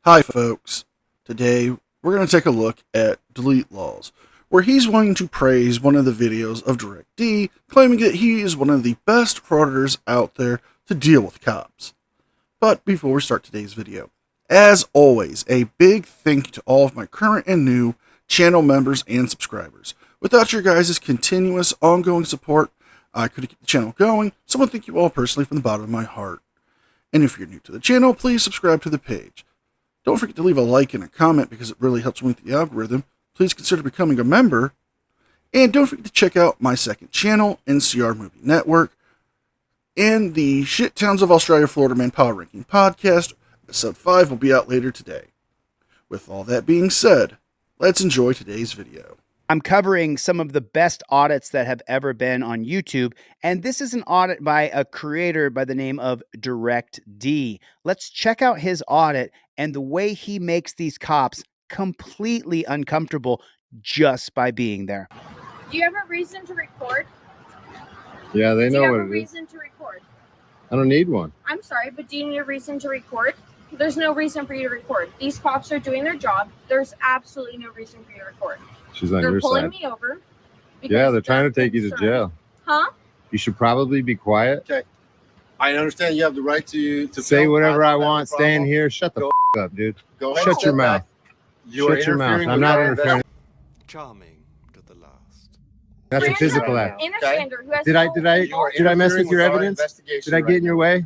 Hi folks, today we're going to take a look at delete laws, where he's wanting to praise one of the videos of DirectD, claiming that he is one of the best frauditors out there to deal with cops. But before we start today's video, as always, a big thank you to all of my current and new channel members and subscribers. Without your guys' continuous, ongoing support, I couldn't keep the channel going, so I want to thank you all personally from the bottom of my heart. And if you're new to the channel, please subscribe to the page. Don't forget to leave a like and a comment because it really helps me with the algorithm. Please consider becoming a member. And don't forget to check out my second channel, NCR Movie Network, and the Shit Towns of Australia Florida Man Power Ranking Podcast. Episode 5 will be out later today. With all that being said, let's enjoy today's video. I'm covering some of the best audits that have ever been on YouTube, and this is an audit by a creator by the name of DirectD. Let's check out his audit and the way he makes these cops completely uncomfortable just by being there. Do you have a reason to record? Yeah, they know what it is. Do you have a reason to record? I don't need one. I'm sorry, but do you need a reason to record? There's no reason for you to record. These cops are doing their job. There's absolutely no reason for you to record. She's on They're your pulling side. me over. Yeah, they're trying to take you to concerned. jail. Huh? You should probably be quiet. Okay. I understand you have the right to Say film. whatever I don't have a want. Stay in problem. here. Shut the up, dude. Go ahead. Shut Step your mouth. back. You are Shut your mouth. interfering I'm with not our interfering. Charming to the last. That's a Brandon, physical act. Interstander who has Did no- I mess with your evidence? Did I get in your way?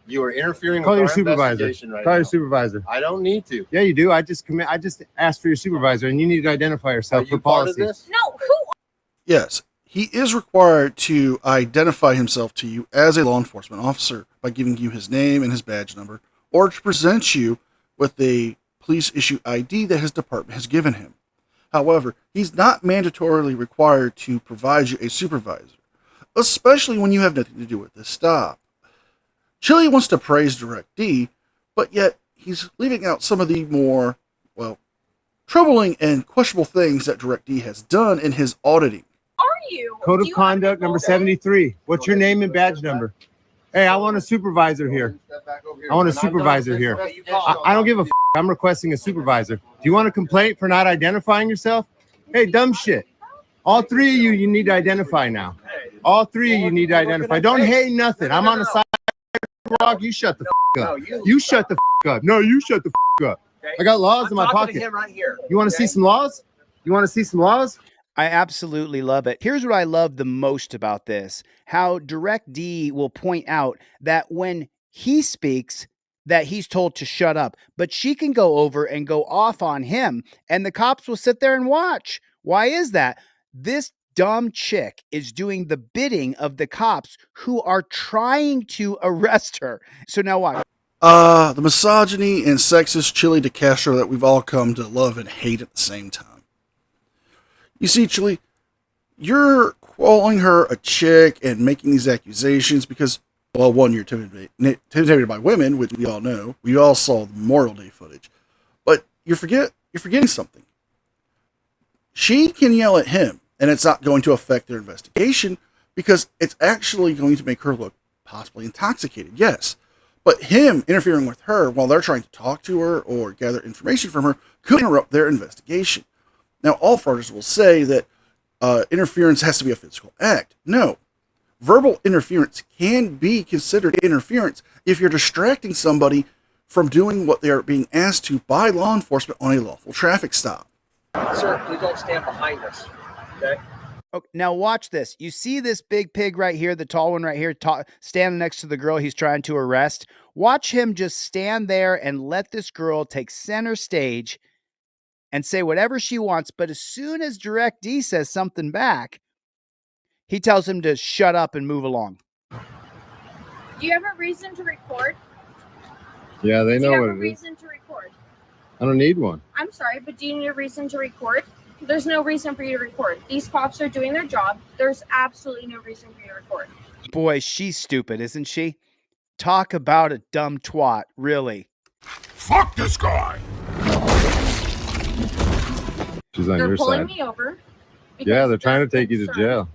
You are interfering Call with your our supervisor. investigation right Call your now. supervisor. I don't need to. Yeah, you do. I just asked for your supervisor, and you need to identify Are yourself you for part of policy. this? No, who? Yes, he is required to identify himself to you as a law enforcement officer by giving you his name and his badge number, or to present you with a police issue ID that his department has given him. However, he's not mandatorily required to provide you a supervisor, especially when you have nothing to do with this stop. Chille wants to praise DirectD, but yet he's leaving out some of the more, well, troubling and questionable things that DirectD has done in his auditing. Are you? Code Do of you conduct have number a- 73. What's your name and badge number? Hey, I want a supervisor here. I want a supervisor here. I don't give a f. I'm requesting a supervisor. Do you want a complaint for not identifying yourself? Hey, dumb shit. All three of you need to identify now. All three of you need to identify. Don't hate nothing. I'm on the sidewalk. You shut the f up. You shut the f up. No, you shut the f up. I got laws in my pocket. You want to see some laws? You want to see some laws? I absolutely love it. Here's what I love the most about this, how DirectD will point out that when he speaks, that he's told to shut up, but she can go over and go off on him, and the cops will sit there and watch. Why is that? This dumb chick is doing the bidding of the cops who are trying to arrest her. So now watch. The misogyny and sexist Chille de Castro that we've all come to love and hate at the same time. You see, Chille, you're calling her a chick and making these accusations because, well, one, you're intimidated by women, which we all know. We all saw the Memorial Day footage. But you're forgetting something. She can yell at him, and it's not going to affect their investigation because it's actually going to make her look possibly intoxicated, yes. But him interfering with her while they're trying to talk to her or gather information from her could interrupt their investigation. Now, all fraudsters will say that interference has to be a physical act. No. Verbal interference can be considered interference if you're distracting somebody from doing what they are being asked to by law enforcement on a lawful traffic stop. Sir, please don't stand behind us, okay? Oh, now watch this. You see this big pig right here, the tall one right here, standing next to the girl he's trying to arrest? Watch him just stand there and let this girl take center stage and say whatever she wants. But as soon as DirectD says something back, he tells him to shut up and move along. Do you have a reason to record? Yeah, they Do know you what have a it is. reason to record? I don't need one. I'm sorry, but do you need a reason to record? There's no reason for you to record. These cops are doing their job. There's absolutely no reason for you to record. Boy, she's stupid, isn't she? Talk about a dumb twat, really. Fuck this guy! She's on They're your pulling side. me over. Yeah, because they're trying to take you to concerned.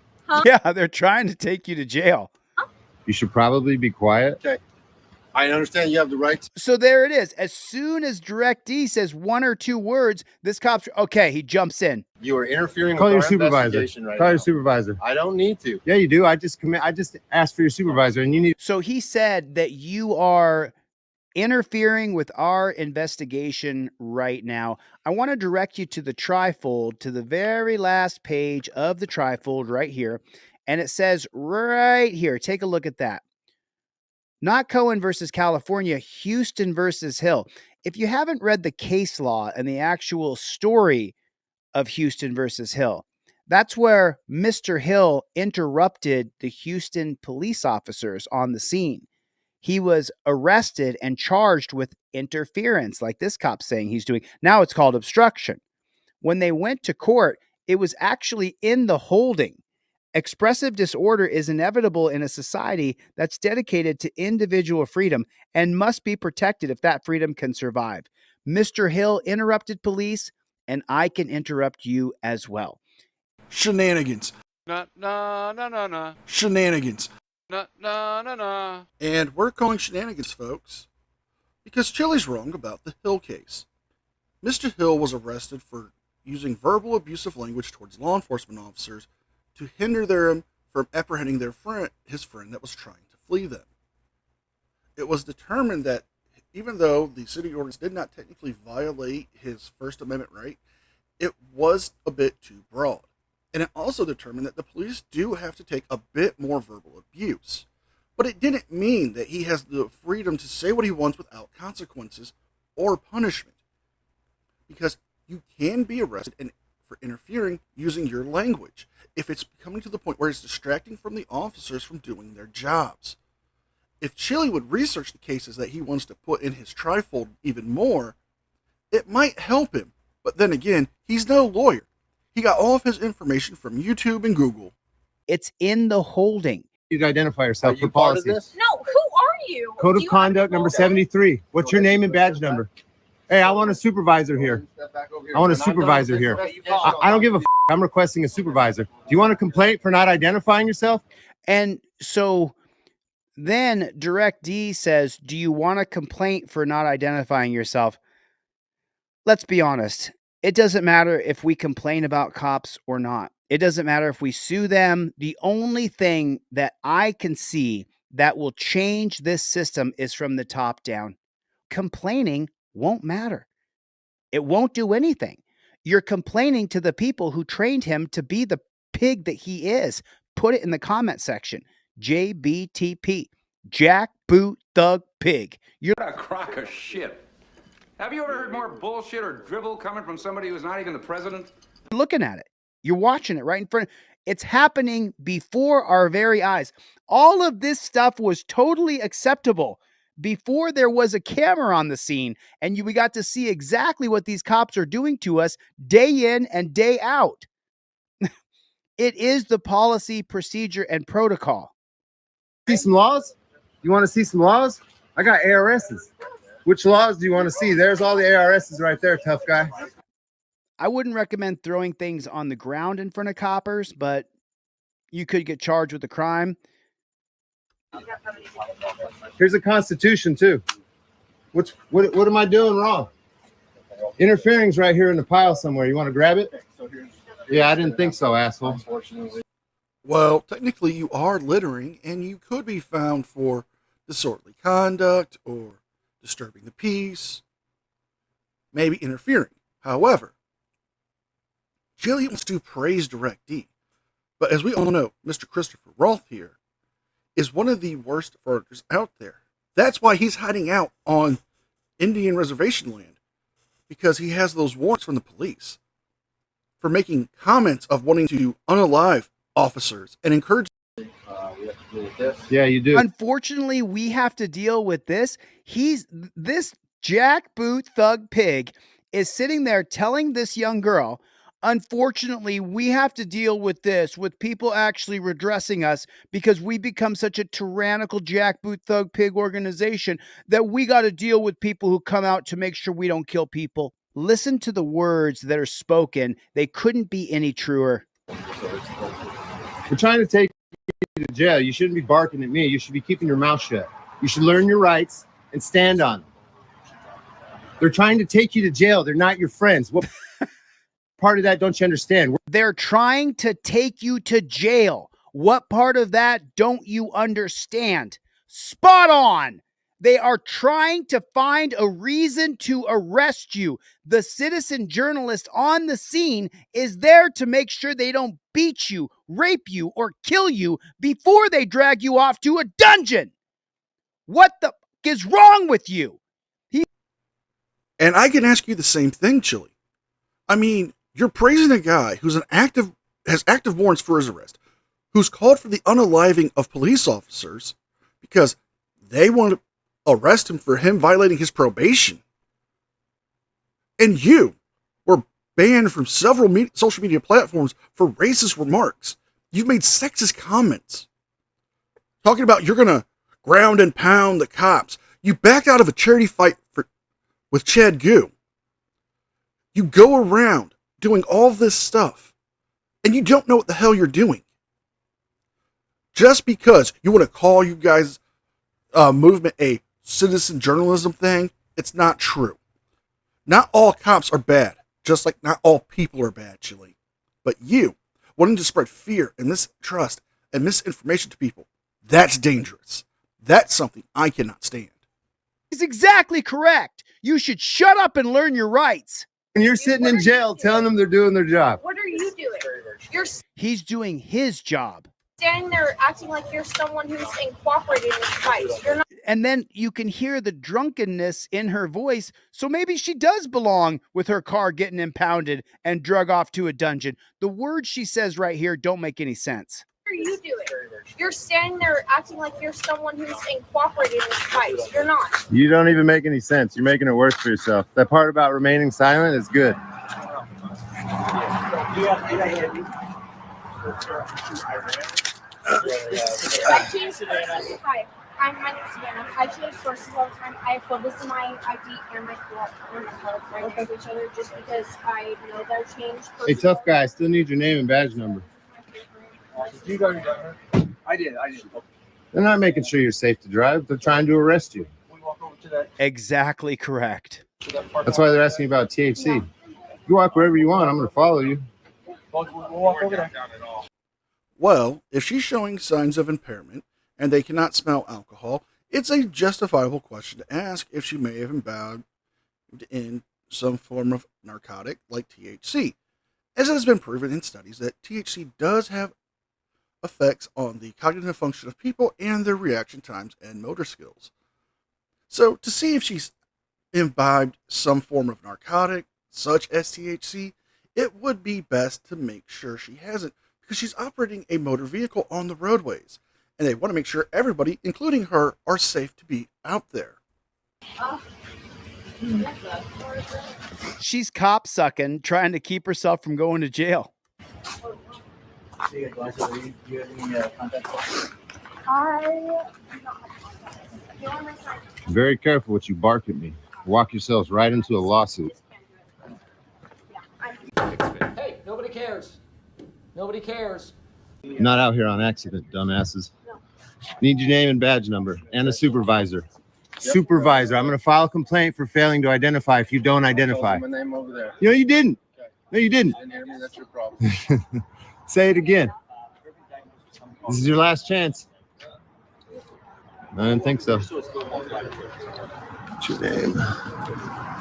I understand you have the right to. So there it is. As soon as Direct D says one or two words, this cop's okay. He jumps in. You are interfering Call with your our supervisor. investigation right Call now. your supervisor. I don't need to. Yeah, you do. I just asked for your supervisor, and you need. So he said that you are interfering with our investigation right now. I want to direct you to the trifold, to the very last page of the trifold right here. And it says right here, take a look at that. Not Cohen versus California, Houston versus Hill. If you haven't read the case law and the actual story of Houston versus Hill, that's where Mr. Hill interrupted the Houston police officers on the scene. He was arrested and charged with interference, like this cop's saying he's doing. Now it's called obstruction. When they went to court, it was actually in the holding. Expressive disorder is inevitable in a society that's dedicated to individual freedom and must be protected if that freedom can survive. Mr. Hill interrupted police, and I can interrupt you as well. Shenanigans. Nah, nah, nah, nah, nah. Shenanigans. Nah, nah, nah, nah. And we're calling shenanigans, folks, because Chile's wrong about the Hill case. Mr. Hill was arrested for using verbal abusive language towards law enforcement officers to hinder them from apprehending his friend that was trying to flee them. It was determined that even though the city ordinance did not technically violate his First Amendment right, it was a bit too broad. And it also determined that the police do have to take a bit more verbal abuse. But it didn't mean that he has the freedom to say what he wants without consequences or punishment. Because you can be arrested for interfering using your language if it's coming to the point where it's distracting from the officers from doing their jobs. If Chille would research the cases that he wants to put in his trifold even more, it might help him. But then again, he's no lawyer. He got all of his information from YouTube and Google. It's in the holding. You to identify yourself Are for you part of policy. this? No, who are you? Code Do of you conduct number have a photo? 73. What's your name and badge number? Hey, I want a supervisor here. I want a supervisor here. I don't give a f. I'm requesting a supervisor. Do you want a complaint for not identifying yourself? And so then Direct D says, do you want a complaint for not identifying yourself? Let's be honest. It doesn't matter if we complain about cops or not. It doesn't matter if we sue them. The only thing that I can see that will change this system is from the top down. Complaining won't matter. It won't do anything. You're complaining to the people who trained him to be the pig that he is. Put it in the comment section. JBTP. Jackboot Thug Pig. You're What a crock of shit. Have you ever heard more bullshit or drivel coming from somebody who's not even the president? looking at it. You're watching it right in front. It's happening before our very eyes. All of this stuff was totally acceptable before there was a camera on the scene, and we got to see exactly what these cops are doing to us day in and day out. It is the policy, procedure, and protocol. See some laws? You want to see some laws? I got ARSs. Which laws do you want to see? There's all the ARSs right there, tough guy. I wouldn't recommend throwing things on the ground in front of coppers, but you could get charged with a crime. Here's a constitution too. What am I doing wrong? Interfering's right here in the pile somewhere. You want to grab it? Yeah, I didn't think so, asshole. Well, technically you are littering, and you could be found for disorderly conduct or disturbing the peace, maybe interfering. However, Chille wants to praise Direct D, but as we all know, Mr. Christopher Roth here is one of the worst frauditors out there. That's why he's hiding out on Indian reservation land, because he has those warrants from the police for making comments of wanting to unalive officers and encourage. Yeah, you do. Unfortunately, we have to deal with this. This Jackboot Thug Pig is sitting there telling this young girl, unfortunately, we have to deal with this, with people actually redressing us because we become such a tyrannical Jackboot Thug Pig organization that we got to deal with people who come out to make sure we don't kill people. Listen to the words that are spoken. They couldn't be any truer. We're trying to take you to jail. You shouldn't be barking at me. You should be keeping your mouth shut. You should learn your rights and stand on them. They're trying to take you to jail. They're not your friends. What part of that don't you understand? They're trying to take you to jail. What part of that don't you understand? Spot on. They are trying to find a reason to arrest you. The citizen journalist on the scene is there to make sure they don't beat you, rape you, or kill you before they drag you off to a dungeon. What the f- is wrong with you? And I can ask you the same thing, Chille. I mean, you're praising a guy who's has active warrants for his arrest, who's called for the unaliving of police officers because they want to arrest him for him violating his probation. And you were banned from several social media platforms for racist remarks. You've made sexist comments. Talking about you're going to ground and pound the cops. You backed out of a charity fight with Chad Goo. You go around doing all this stuff, and you don't know what the hell you're doing. Just because you want to call you guys' movement a citizen journalism thing, it's not true. Not all cops are bad, just like not all people are bad, Chille. But you, wanting to spread fear and mistrust and misinformation to people, that's dangerous. That's something I cannot stand. He's exactly correct. You should shut up and learn your rights. And you're sitting in jail telling them they're doing their job. What are you doing? You're He's doing his job. standing there acting like you're someone who's cooperating with fight. You're not. And then you can hear the drunkenness in her voice. So maybe she does belong with her car getting impounded and drug off to a dungeon. The words she says right here don't make any sense. What are you doing? You're standing there acting like you're someone who's cooperating with fight. You're not. You don't even make any sense. You're making it worse for yourself. That part about remaining silent is good. I change sources. Hi, my name's Savannah. I change sources all the time. I put this in my ID and my blood right next to each other just because I know they're changed. Hey, tough guy, I still need your name and badge number. You got your gun? I did. They're not making sure you're safe to drive. They're trying to arrest you. We walk over to that. Exactly correct. That's why they're asking about THC. You walk wherever you want. I'm going to follow you. We'll walk over there. Well, if she's showing signs of impairment and they cannot smell alcohol, it's a justifiable question to ask if she may have imbibed in some form of narcotic like THC, as it has been proven in studies that THC does have effects on the cognitive function of people and their reaction times and motor skills. So to see if she's imbibed some form of narcotic, such as THC, it would be best to make sure she hasn't, because she's operating a motor vehicle on the roadways, and they want to make sure everybody, including her, are safe to be out there. She's cop sucking, trying to keep herself from going to jail. Very careful what you bark at me. Walk yourselves right into a lawsuit. Hey, nobody cares. Nobody cares. Not out here on accident, dumbasses. Need your name and badge number and a supervisor. Supervisor, I'm going to file a complaint for failing to identify if you don't identify. My name over there. No, you didn't. No, you didn't. Didn't hear me? That's your problem. Say it again. This is your last chance. I didn't think so. What's your name?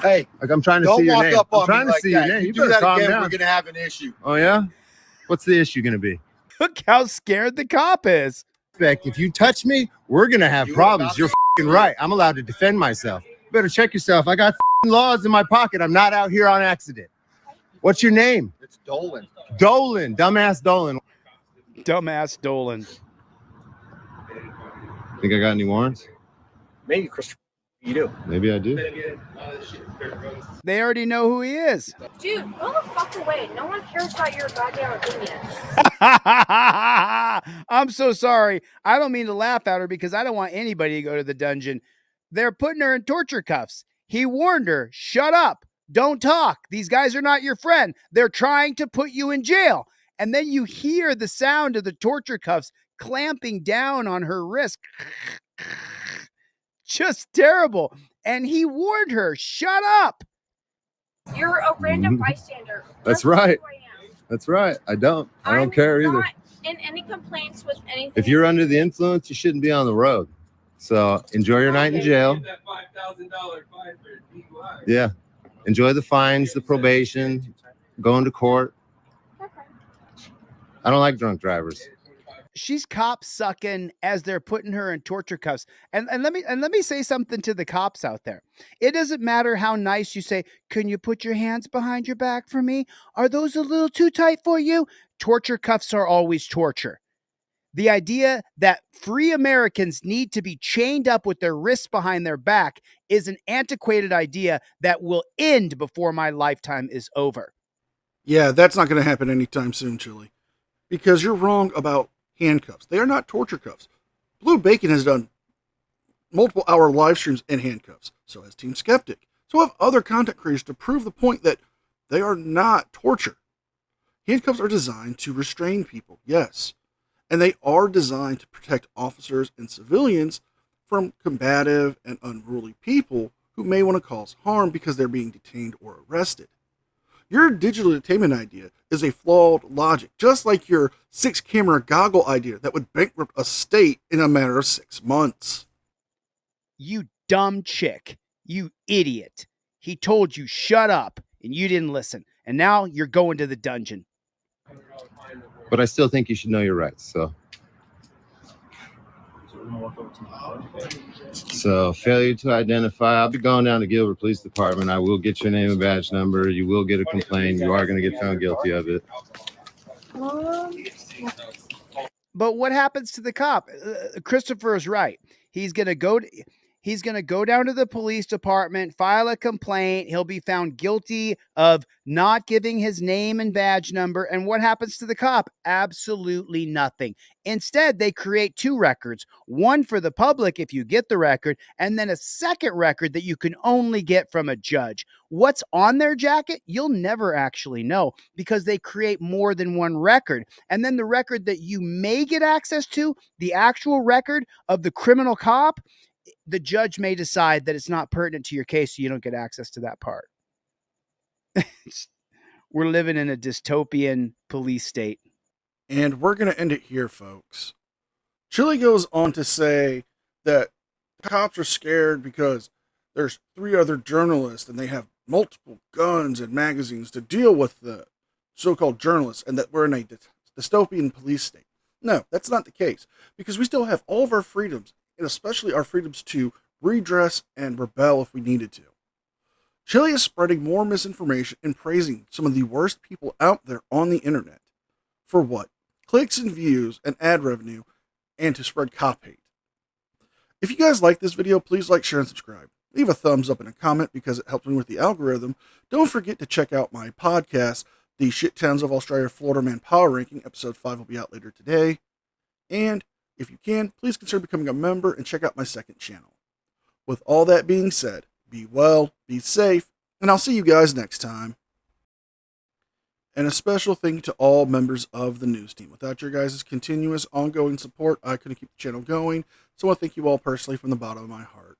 Hey, Like, I'm trying to don't see your walk name. up I'm on trying me to like see that. your name. You You do better that calm again, down. we're gonna have an issue. Oh yeah? What's the issue gonna be? Look how scared the cop is. If you touch me, we're gonna have You problems. about You're f***ing right. I'm allowed to defend myself. You better check yourself. I got f***ing laws in my pocket. I'm not out here on accident. What's your name? It's Dolan. Dolan. Dumbass Dolan. Dumbass Dolan. Think I got any warrants? Maybe, Christopher. You do. Maybe I do. They already know who he is. Dude, go the fuck away. No one cares about your goddamn opinion. I'm so sorry. I don't mean to laugh at her because I don't want anybody to go to the dungeon. They're putting her in torture cuffs. He warned her, shut up. Don't talk. These guys are not your friend. They're trying to put you in jail. And then you hear the sound of the torture cuffs clamping down on her wrist. just terrible. And he warned her, shut up. You're a random bystander. That's Just right. who I am. That's right. I don't I'm care either. not in any complaints with anything. If you're under the influence, you shouldn't be on the road. So enjoy your night in jail. That $5,000 fine for DUI. Yeah. Enjoy the fines, the probation, going to court. I don't like drunk drivers. She's cop sucking as they're putting her in torture cuffs. And let me say something to the cops out there. It doesn't matter how nice you say, can you put your hands behind your back for me? Are those a little too tight for you? Torture cuffs are always torture. The idea that free Americans need to be chained up with their wrists behind their back is an antiquated idea that will end before my lifetime is over. Yeah, that's not going to happen anytime soon, Chille. Because you're wrong about handcuffs. They are not torture cuffs. Blue Bacon has done multiple hour live streams in handcuffs. So has Team Skeptic. So have other content creators to prove the point that they are not torture. Handcuffs are designed to restrain people, yes. And they are designed to protect officers and civilians from combative and unruly people who may want to cause harm because they're being detained or arrested. Your digital detainment idea is a flawed logic, just like your 6-camera goggle idea that would bankrupt a state in a matter of 6 months. You dumb chick. You idiot. He told you shut up and you didn't listen. And now you're going to the dungeon. But I still think you should know your rights. So failure to identify. I'll be going down to Gilbert Police Department. I will get your name and badge number. You will get a complaint. You are going to get found guilty of it. But what happens to the cop? Christopher is right. He's going to go down to the police department, file a complaint. He'll be found guilty of not giving his name and badge number. And what happens to the cop? Absolutely nothing. Instead, they create 2 records, one for the public if you get the record, and then a second record that you can only get from a judge. What's on their jacket? You'll never actually know because they create more than one record. And then the record that you may get access to, the actual record of the criminal cop, the judge may decide that it's not pertinent to your case, so you don't get access to that part. We're living in a dystopian police state. And we're going to end it here, folks. Chille goes on to say that the cops are scared because there's 3 other journalists and they have multiple guns and magazines to deal with the so-called journalists, and that we're in a dystopian police state. No, that's not the case, because we still have all of our freedoms, and especially our freedoms to redress and rebel if we needed to. Chille is spreading more misinformation and praising some of the worst people out there on the internet. For what? Clicks and views and ad revenue, and to spread cop hate. If you guys like this video, please like, share, and subscribe. Leave a thumbs up and a comment because it helps me with the algorithm. Don't forget to check out my podcast, the Shit Towns of Australia Florida Man Power Ranking. Episode 5 will be out later today. And if you can, please consider becoming a member and check out my second channel. With all that being said, be well, be safe, and I'll see you guys next time. And a special thank you to all members of the news team. Without your guys' continuous, ongoing support, I couldn't keep the channel going. So I thank you all personally from the bottom of my heart.